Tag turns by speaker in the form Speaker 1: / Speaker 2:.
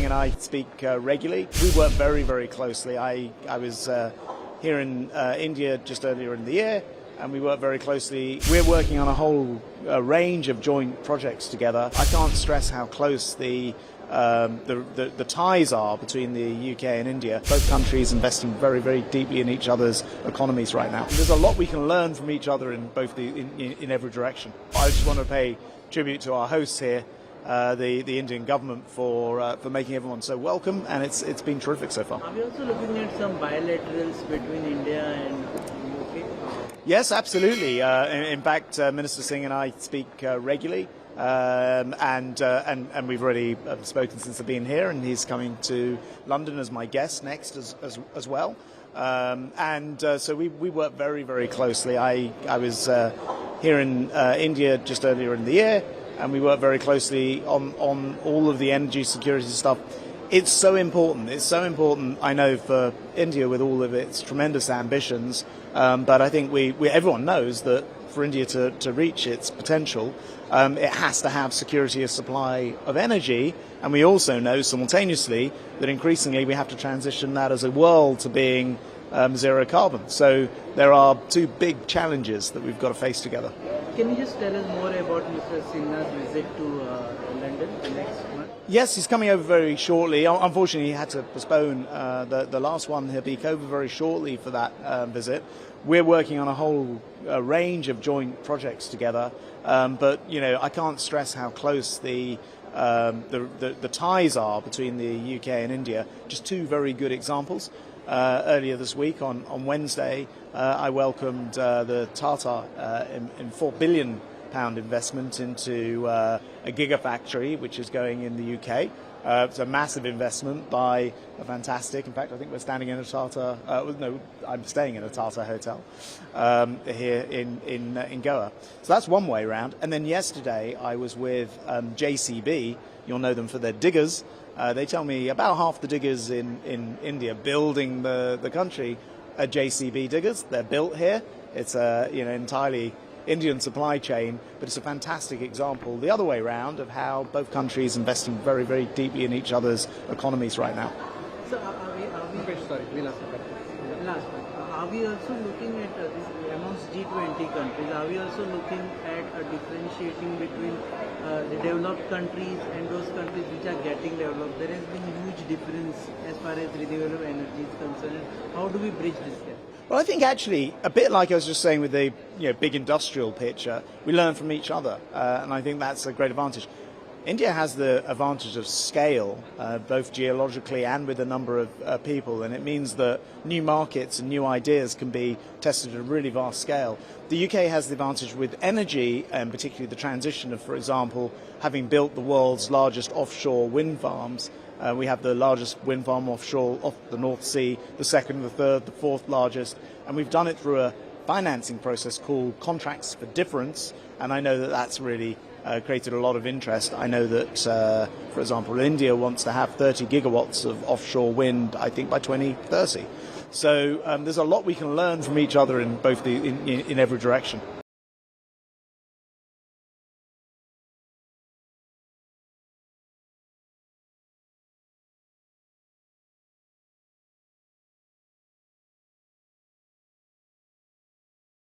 Speaker 1: Singh and I speak regularly. We work very, very closely. I was here in India just earlier in the year, and we work very closely. We're working on a whole range of joint projects together. I can't stress how close the ties are between the UK and India. Both countries investing very, very deeply in each other's economies right now. There's a lot we can learn from each other in both in every direction. I just want to pay tribute to our hosts here, the Indian government, for making everyone so welcome, and it's been terrific so far.
Speaker 2: Are we also looking at some bilaterals between India and UK?
Speaker 1: Yes, absolutely. In fact, Minister Singh and I speak regularly. And we've already spoken since I've been here, and he's coming to London as my guest next as well. So we work very, very closely. I was here in India just earlier in the year, and we work very closely on all of the energy security stuff. It's so important. It's so important, I know, for India with all of its tremendous ambitions. But I think everyone knows that for India to reach its potential, it has to have security of supply of energy. And we also know simultaneously that increasingly we have to transition that as a world to being zero carbon. So there are two big challenges that we've got to face together.
Speaker 2: Can you just tell us more about Mr. Sinha's visit to London next month?
Speaker 1: Yes, he's coming over very shortly. Unfortunately, he had to postpone the last one. He'll be over very shortly for that visit. We're working on a whole range of joint projects together, but I can't stress how close the ties are between the UK and India. Just two very good examples. Earlier this week on Wednesday, I welcomed the Tata in £4 billion investment into a gigafactory which is going in the UK. It's a massive investment by a fantastic. In fact, I think we're standing in a Tata. I'm staying in a Tata hotel here in Goa. So that's one way around. And then yesterday I was with JCB. You'll know them for their diggers. They tell me about half the diggers in India building the country are JCB diggers. They're built here. It's a entirely Indian supply chain, but it's a fantastic example the other way around of how both countries investing very, very deeply in each other's economies right now.
Speaker 2: So are we also looking at this amongst G20 countries? Are we also looking at differentiating between the developed countries and those countries which are getting developed? There has been a huge difference as far as renewable energy is concerned. How do we bridge this gap?
Speaker 1: Well, I think actually, a bit like I was just saying with the big industrial picture, we learn from each other, and I think that's a great advantage. India has the advantage of scale, both geologically and with a number of people, and it means that new markets and new ideas can be tested at a really vast scale. The UK has the advantage with energy, and particularly the transition of, for example, having built the world's largest offshore wind farms. We have the largest wind farm offshore off the North Sea, the second, the third, the fourth largest, and we've done it through a financing process called Contracts for Difference, and I know that that's really created a lot of interest. I know that, for example, India wants to have 30 gigawatts of offshore wind, I think, by 2030. So there's a lot we can learn from each other in both in every direction.